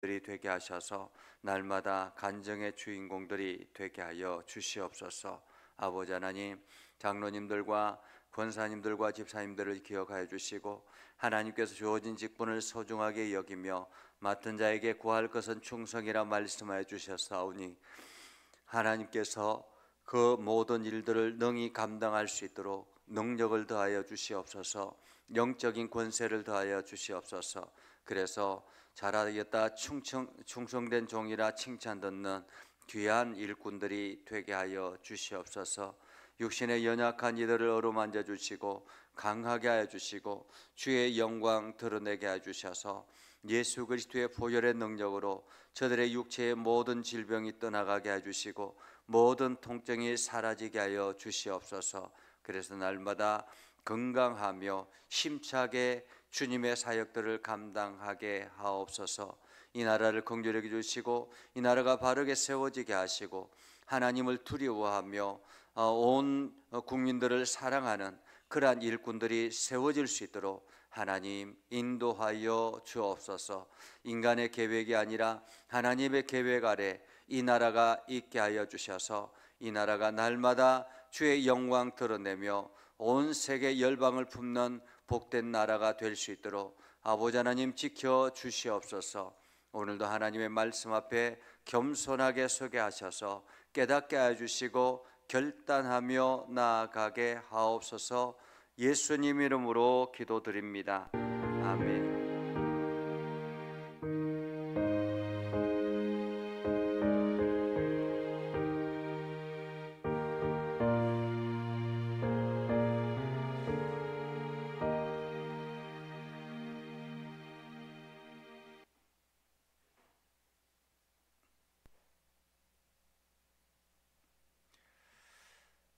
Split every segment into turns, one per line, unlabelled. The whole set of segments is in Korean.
들이 되게 하셔서 날마다 간증의 주인공들이 되게 하여 주시옵소서. 아버지 하나님, 장로님들과 권사님들과 집사님들을 기억하여 주시고 하나님께서 주어진 직분을 소중하게 여기며 맡은 자에게 구할 것은 충성이라 말씀하여 주셨사오니 하나님께서 그 모든 일들을 능히 감당할 수 있도록 능력을 더하여 주시옵소서. 영적인 권세를 더하여 주시옵소서. 그래서 잘하였다 충성된 종이라 칭찬 듣는 귀한 일꾼들이 되게 하여 주시옵소서. 육신의 연약한 이들을 어루만져 주시고 강하게 하여 주시고 주의 영광 드러내게 하여 주셔서 예수 그리스도의 보혈의 능력으로 저들의 육체의 모든 질병이 떠나가게 해주시고 모든 통증이 사라지게 하여 주시옵소서. 그래서 날마다 건강하며 힘차게 주님의 사역들을 감당하게 하옵소서. 이 나라를 긍휼히 여겨 주시고 이 나라가 바르게 세워지게 하시고 하나님을 두려워하며 온 국민들을 사랑하는 그러한 일꾼들이 세워질 수 있도록 하나님 인도하여 주옵소서. 인간의 계획이 아니라 하나님의 계획 아래 이 나라가 있게 하여 주셔서 이 나라가 날마다 주의 영광 드러내며 온 세계 열방을 품는 복된 나라가 될 수 있도록 아버지 하나님 지켜 주시옵소서. 오늘도 하나님의 말씀 앞에 겸손하게 서게 하셔서 깨닫게 하여 주시고 결단하며 나아가게 하옵소서. 예수님 이름으로 기도드립니다. 아멘.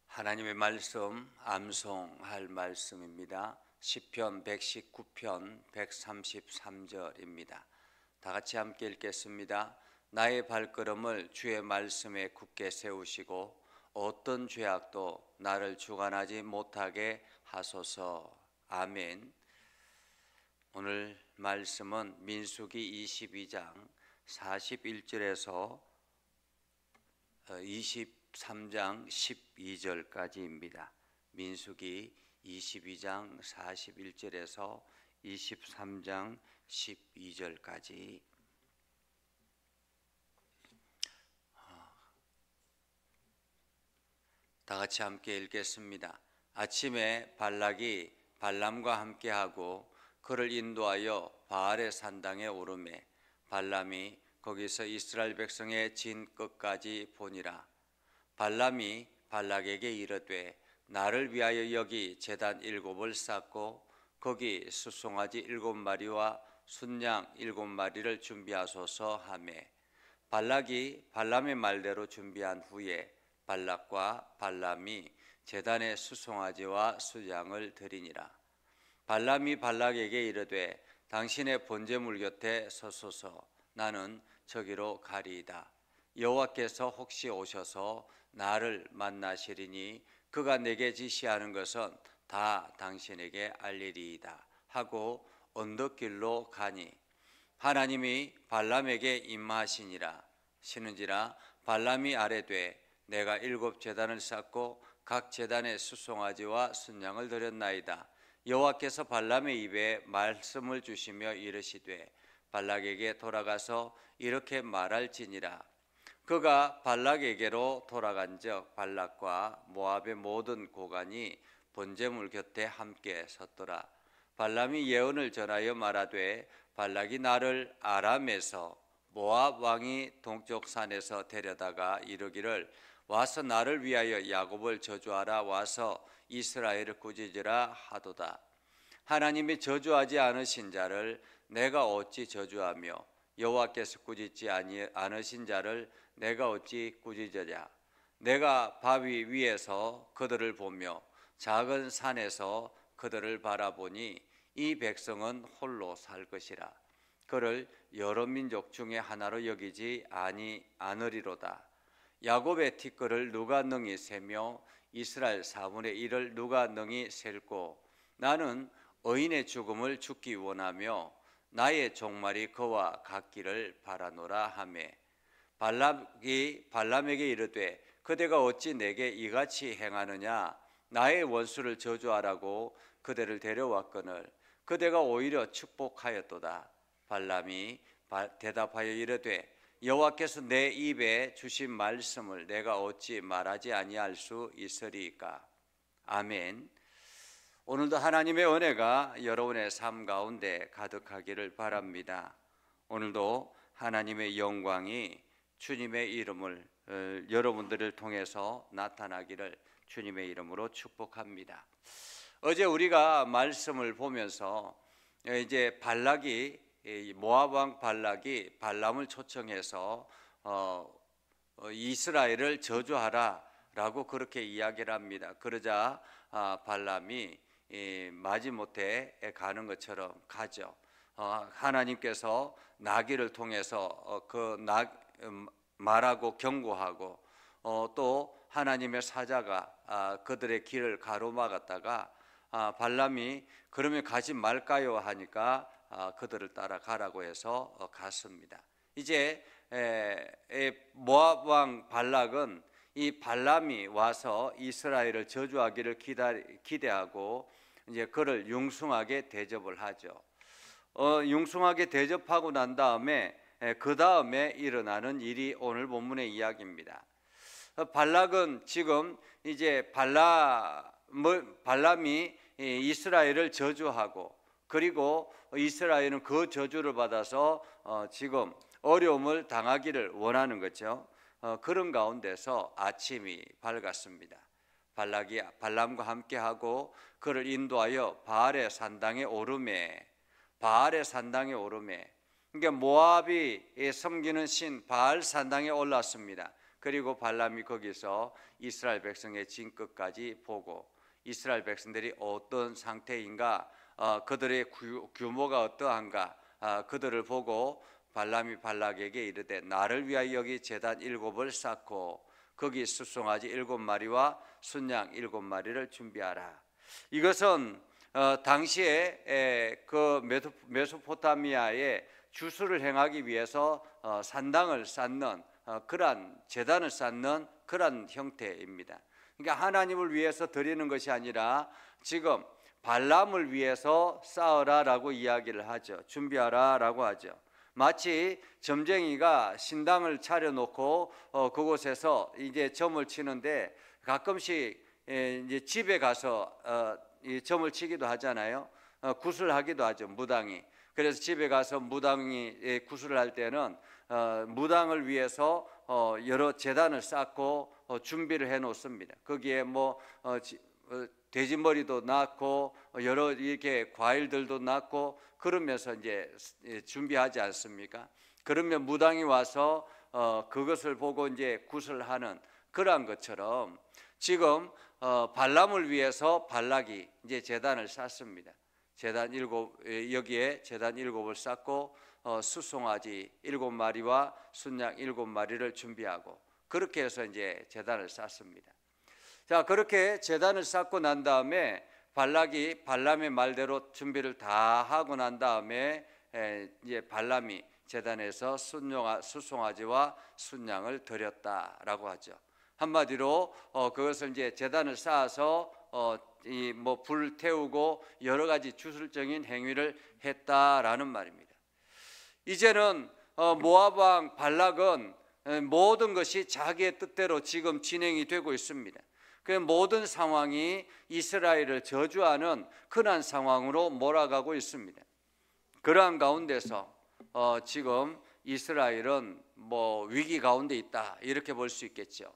하나님의 말씀 암송할 말씀입니다. 시편 119편 133절입니다. 다 같이 함께 읽겠습니다. 나의 발걸음을 주의 말씀에 굳게 세우시고 어떤 죄악도 나를 주관하지 못하게 하소서. 아멘. 오늘 말씀은 민수기 22장 41절에서 23장 12절까지입니다. 민수기 22장 41절에서 23장 12절까지. 다 같이 함께 읽겠습니다. 아침에 발락이 발람과 함께하고 그를 인도하여 바알의 산당에 오르매 발람이 거기서 이스라엘 백성의 진 끝까지 보니라. 발람이 발락에게 이르되 나를 위하여 여기 제단 7을 쌓고 거기 수송아지 7마리와 순양 7마리를 준비하소서 하매 발락이 발람의 말대로 준비한 후에 발락과 발람이 제단에 수송아지와 순양을 드리니라. 발람이 발락에게 이르되 당신의 번제물 곁에 서소서. 나는 저기로 가리이다. 여호와께서 혹시 오셔서 나를 만나시리니 그가 내게 지시하는 것은 다 당신에게 알리리이다 하고 언덕길로 가니 하나님이 발람에게 임하시니라. 시는지라 발람이 아뢰되 내가 7 제단을 쌓고 각 제단에 수송아지와 순양을 드렸나이다. 여호와께서 발람의 입에 말씀을 주시며 이르시되 발락에게 돌아가서 이렇게 말할지니라. 그가 발락에게로 돌아간즉 발락과 모압의 모든 고관이 번제물 곁에 함께 섰더라. 발람이 예언을 전하여 말하되 발락이 나를 아람에서 모압 왕이 동쪽 산에서 데려다가 이르기를 와서 나를 위하여 야곱을 저주하라. 와서 이스라엘을 꾸짖으라 하도다. 하나님이 저주하지 않으신 자를 내가 어찌 저주하며 여호와께서 꾸짖지 않으신 자를 내가 어찌 꾸짖으랴. 내가 바위 위에서 그들을 보며 작은 산에서 그들을 바라보니 이 백성은 홀로 살 것이라. 그를 여러 민족 중에 하나로 여기지 않으리로다. 야곱의 티끌을 누가 능히 세며 이스라엘 4분의 1을 누가 능히 셀고 나는 의인의 죽음을 죽기 원하며 나의 종말이 그와 같기를 바라노라 하매 발람에게 이르되 그대가 어찌 내게 이같이 행하느냐 나의 원수를 저주하라고 그대를 데려왔거늘 그대가 오히려 축복하였도다. 발람이 대답하여 이르되 여호와께서 내 입에 주신 말씀을 내가 어찌 말하지 아니할 수 있으리이까. 아멘. 오늘도 하나님의 은혜가 여러분의 삶 가운데 가득하기를 바랍니다. 오늘도 하나님의 영광이 주님의 이름을 여러분들을 통해서 나타나기를 주님의 이름으로 축복합니다. 어제 우리가 말씀을 보면서 이제 모압 왕 발락이 발람을 초청해서 이스라엘을 저주하라라고 그렇게 이야기를 합니다. 그러자 발람이 마지못해 가는 것처럼 가죠. 하나님께서 나귀를 통해서 말하고 경고하고 또 하나님의 사자가 그들의 길을 가로막았다가 발람이 그러면 가지 말까요 하니까 그들을 따라가라고 해서 갔습니다. 이제 모압 왕 발락은 이 발람이 와서 이스라엘을 저주하기를 기대하고 이제 그를 융숭하게 대접을 하죠. 융숭하게 대접하고 난 다음에 그 다음에 일어나는 일이 오늘 본문의 이야기입니다. 발락은 지금 이제 발람이 이스라엘을 저주하고 그리고 이스라엘은 그 저주를 받아서 지금 어려움을 당하기를 원하는 거죠. 그런 가운데서 아침이 밝았습니다. 발락이 발람과 함께하고 그를 인도하여 바알의 산당에 오르매 그러니까 모압이 섬기는 신 바알 산당에 올랐습니다. 그리고 발람이 거기서 이스라엘 백성의 진끝까지 보고 이스라엘 백성들이 어떤 상태인가 그들의 규모가 어떠한가 그들을 보고 발람이 발락에게 이르되 나를 위하여 여기 제단 7을 쌓고 거기 숫송아지 7마리와 순양 7마리를 준비하라. 이것은 당시에 그 메소포타미아에 주수를 행하기 위해서 산당을 쌓는 그러한 제단을 쌓는 그러한 형태입니다. 그러니까 하나님을 위해서 드리는 것이 아니라 지금 발람을 위해서 쌓으라라고 이야기를 하죠. 준비하라라고 하죠. 마치 점쟁이가 신당을 차려놓고 그곳에서 이제 점을 치는데 가끔씩 이제 집에 가서 점을 치기도 하잖아요. 구슬하기도 하죠. 무당이. 그래서 집에 가서 무당이 구슬을 할 때는 무당을 위해서 여러 제단을 쌓고 준비를 해 놓습니다. 거기에 돼지머리도 낳고 여러 이렇게 과일들도 낳고 그러면서 이제 준비하지 않습니까? 그러면 무당이 와서 그것을 보고 이제 구슬하는 그러한 것처럼 지금 발람을 위해서 발락이 이제 제단을 쌓습니다. 여기에 제단 7을 쌓고 숫송아지 7마리와 순양 7마리를 준비하고 그렇게 해서 이제 제단을 쌓습니다. 자, 그렇게 제단을 쌓고 난 다음에 발락이 발람의 말대로 준비를 다 하고 난 다음에 이제 발람이 제단에서 숫송아지와 순양을 드렸다라고 하죠. 한마디로 그것을 이제 제단을 쌓아서 불 태우고 여러 가지 주술적인 행위를 했다라는 말입니다. 이제는 모압 왕 발락은 모든 것이 자기의 뜻대로 지금 진행이 되고 있습니다. 그 모든 상황이 이스라엘을 저주하는 그러한 상황으로 몰아가고 있습니다. 그러한 가운데서 지금 이스라엘은 위기 가운데 있다 이렇게 볼 수 있겠죠.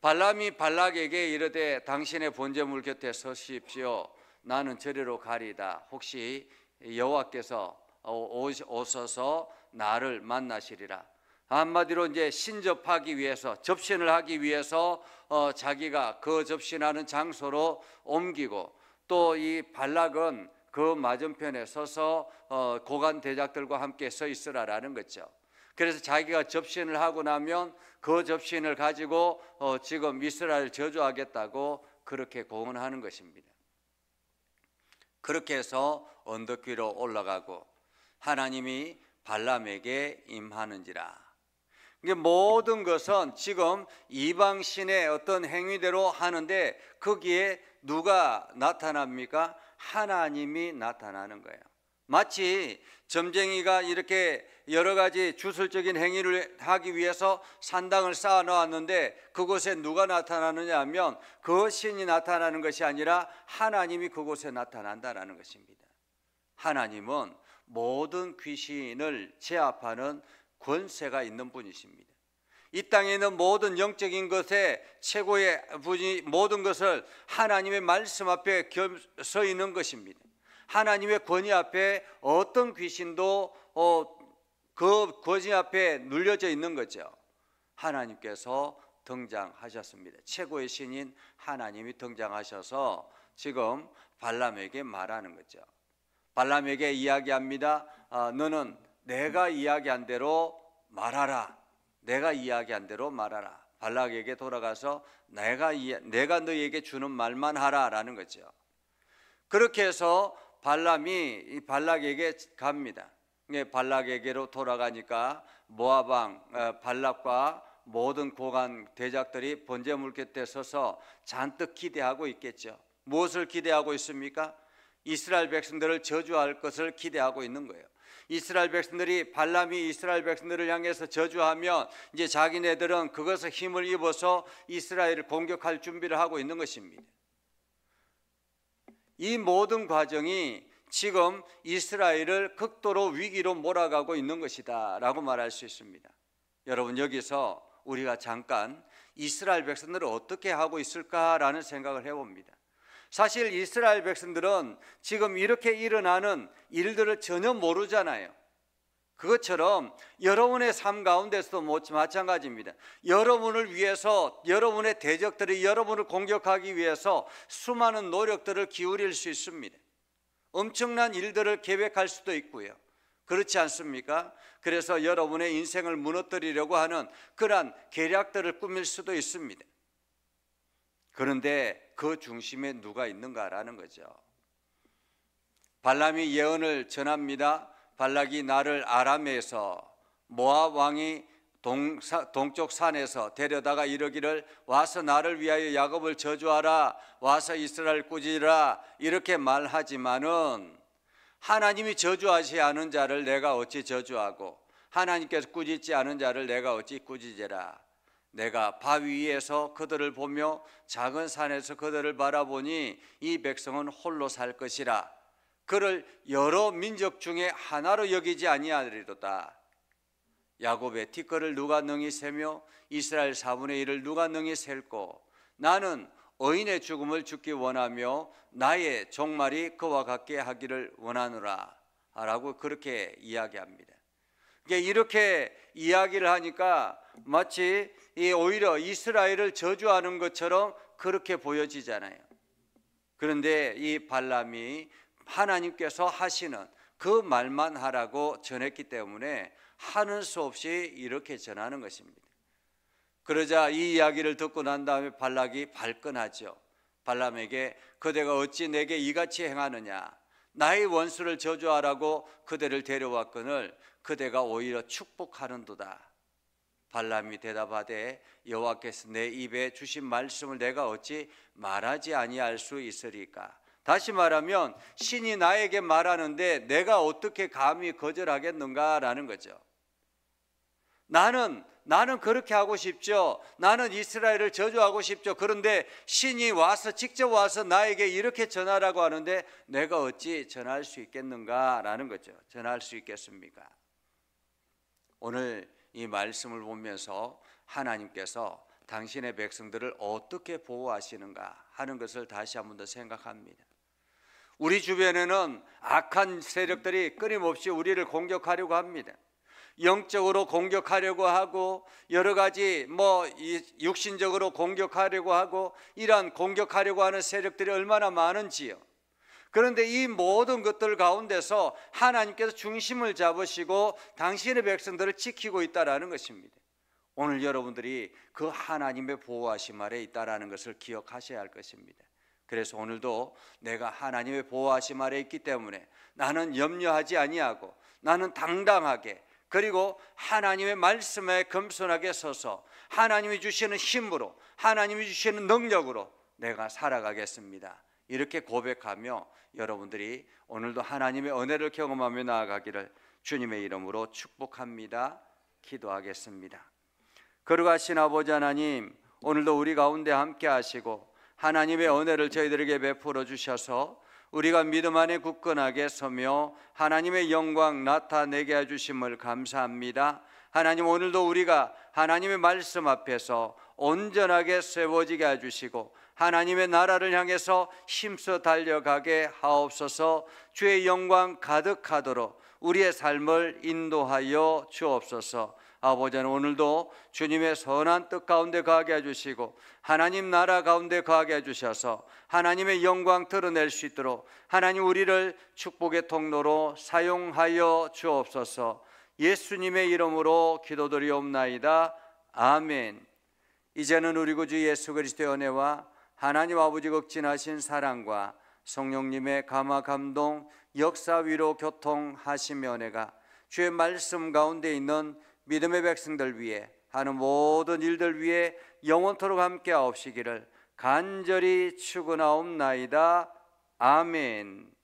발람이 발락에게 이르되 당신의 번제물 곁에 서십시오. 나는 저리로 가리다. 혹시 여호와께서 오셔서 나를 만나시리라. 한마디로 이제 신접하기 위해서 접신을 하기 위해서 자기가 그 접신하는 장소로 옮기고 또 이 발락은 그 맞은편에 서서 고관 대작들과 함께 서 있으라라는 거죠. 그래서 자기가 접신을 하고 나면 그 접신을 가지고 지금 이스라엘을 저주하겠다고 그렇게 공언하는 것입니다. 그렇게 해서 언덕 위로 올라가고 하나님이 발람에게 임하는지라. 이게 모든 것은 지금 이방신의 어떤 행위대로 하는데 거기에 누가 나타납니까? 하나님이 나타나는 거예요. 마치 점쟁이가 이렇게 여러 가지 주술적인 행위를 하기 위해서 산당을 쌓아 놓았는데 그곳에 누가 나타나느냐 하면 그 신이 나타나는 것이 아니라 하나님이 그곳에 나타난다는 것입니다. 하나님은 모든 귀신을 제압하는 권세가 있는 분이십니다. 이 땅에 있는 모든 영적인 것의 최고의 분이 모든 것을 하나님의 말씀 앞에 서 있는 것입니다. 하나님의 권위 앞에 어떤 귀신도 그 권위 앞에 눌려져 있는 거죠. 하나님께서 등장하셨습니다. 최고의 신인 하나님이 등장하셔서 지금 발람에게 말하는 거죠. 발람에게 이야기합니다. 너는 내가 이야기한 대로 말하라. 내가 이야기한 대로 말하라. 발락에게 돌아가서 내가 너희에게 주는 말만 하라라는 거죠. 그렇게 해서 발람이 발락에게 갑니다. 발락에게로 돌아가니까 모압 왕 발락과 모든 고관 대작들이 번제물 곁에 서서 잔뜩 기대하고 있겠죠. 무엇을 기대하고 있습니까? 이스라엘 백성들을 저주할 것을 기대하고 있는 거예요. 이스라엘 백성들이 발람이 이스라엘 백성들을 향해서 저주하면 이제 자기네들은 그것을 힘을 입어서 이스라엘을 공격할 준비를 하고 있는 것입니다. 이 모든 과정이 지금 이스라엘을 극도로 위기로 몰아가고 있는 것이다 라고 말할 수 있습니다. 여러분, 여기서 우리가 잠깐 이스라엘 백성들을 어떻게 하고 있을까라는 생각을 해봅니다. 사실 이스라엘 백성들은 지금 이렇게 일어나는 일들을 전혀 모르잖아요. 그것처럼 여러분의 삶 가운데서도 마찬가지입니다. 여러분을 위해서 여러분의 대적들이 여러분을 공격하기 위해서 수많은 노력들을 기울일 수 있습니다. 엄청난 일들을 계획할 수도 있고요. 그렇지 않습니까? 그래서 여러분의 인생을 무너뜨리려고 하는 그러한 계략들을 꾸밀 수도 있습니다. 그런데 그 중심에 누가 있는가라는 거죠. 발람이 예언을 전합니다. 발락이 나를 아람에서 모압 왕이 동쪽 산에서 데려다가 이르기를 와서 나를 위하여 야곱을 저주하라, 와서 이스라엘 꾸짖으라 이렇게 말하지만은 하나님이 저주하지 않은 자를 내가 어찌 저주하고 하나님께서 꾸짖지 않은 자를 내가 어찌 꾸짖으라. 내가 바위 위에서 그들을 보며 작은 산에서 그들을 바라보니 이 백성은 홀로 살 것이라. 그를 여러 민족 중에 하나로 여기지 아니하리로다. 야곱의 티끌을 누가 능히 세며 이스라엘 4분의 1을 누가 능히 셀고 나는 의인의 죽음을 죽기 원하며 나의 종말이 그와 같게 하기를 원하노라 라고 그렇게 이야기합니다. 이렇게 이야기를 하니까 마치 오히려 이스라엘을 저주하는 것처럼 그렇게 보여지잖아요. 그런데 이 발람이 하나님께서 하시는 그 말만 하라고 전했기 때문에 하는 수 없이 이렇게 전하는 것입니다. 그러자 이 이야기를 듣고 난 다음에 발락이 발끈하죠. 발람에게 그대가 어찌 내게 이같이 행하느냐, 나의 원수를 저주하라고 그대를 데려왔거늘 그대가 오히려 축복하는도다. 발람이 대답하되 여호와께서 내 입에 주신 말씀을 내가 어찌 말하지 아니할 수 있으리까. 다시 말하면 신이 나에게 말하는데 내가 어떻게 감히 거절하겠는가라는 거죠. 나는 그렇게 하고 싶죠. 나는 이스라엘을 저주하고 싶죠. 그런데 신이 와서 직접 와서 나에게 이렇게 전하라고 하는데 내가 어찌 전할 수 있겠는가라는 거죠. 전할 수 있겠습니까? 오늘 이 말씀을 보면서 하나님께서 당신의 백성들을 어떻게 보호하시는가 하는 것을 다시 한 번 더 생각합니다. 우리 주변에는 악한 세력들이 끊임없이 우리를 공격하려고 합니다. 영적으로 공격하려고 하고 여러 가지 육신적으로 공격하려고 하고 이러한 공격하려고 하는 세력들이 얼마나 많은지요. 그런데 이 모든 것들 가운데서 하나님께서 중심을 잡으시고 당신의 백성들을 지키고 있다라는 것입니다. 오늘 여러분들이 그 하나님의 보호하심 아래 있다라는 것을 기억하셔야 할 것입니다. 그래서 오늘도 내가 하나님의 보호하심 아래 있기 때문에 나는 염려하지 아니하고 나는 당당하게, 그리고 하나님의 말씀에 겸손하게 서서 하나님이 주시는 힘으로, 하나님이 주시는 능력으로 내가 살아가겠습니다. 이렇게 고백하며 여러분들이 오늘도 하나님의 은혜를 경험하며 나아가기를 주님의 이름으로 축복합니다. 기도하겠습니다. 거룩하신 아버지 하나님, 오늘도 우리 가운데 함께 하시고 하나님의 은혜를 저희들에게 베풀어 주셔서 우리가 믿음 안에 굳건하게 서며 하나님의 영광 나타내게 해주심을 감사합니다. 하나님, 오늘도 우리가 하나님의 말씀 앞에서 온전하게 세워지게 해주시고 하나님의 나라를 향해서 힘써 달려가게 하옵소서. 주의 영광 가득하도록 우리의 삶을 인도하여 주옵소서. 아버지는 오늘도 주님의 선한 뜻 가운데 거하게 해주시고 하나님 나라 가운데 거하게 해주셔서 하나님의 영광 드러낼 수 있도록 하나님 우리를 축복의 통로로 사용하여 주옵소서. 예수님의 이름으로 기도드리옵나이다. 아멘. 이제는 우리 구주 예수 그리스도의 은혜와 하나님 아버지 극진하신 사랑과 성령님의 감화 감동 역사 위로 교통하시며 은혜가 주의 말씀 가운데 있는 믿음의 백성들 위해 하는 모든 일들 위해 영원토록 함께 하옵시기를 간절히 축원하옵나이다. 아멘.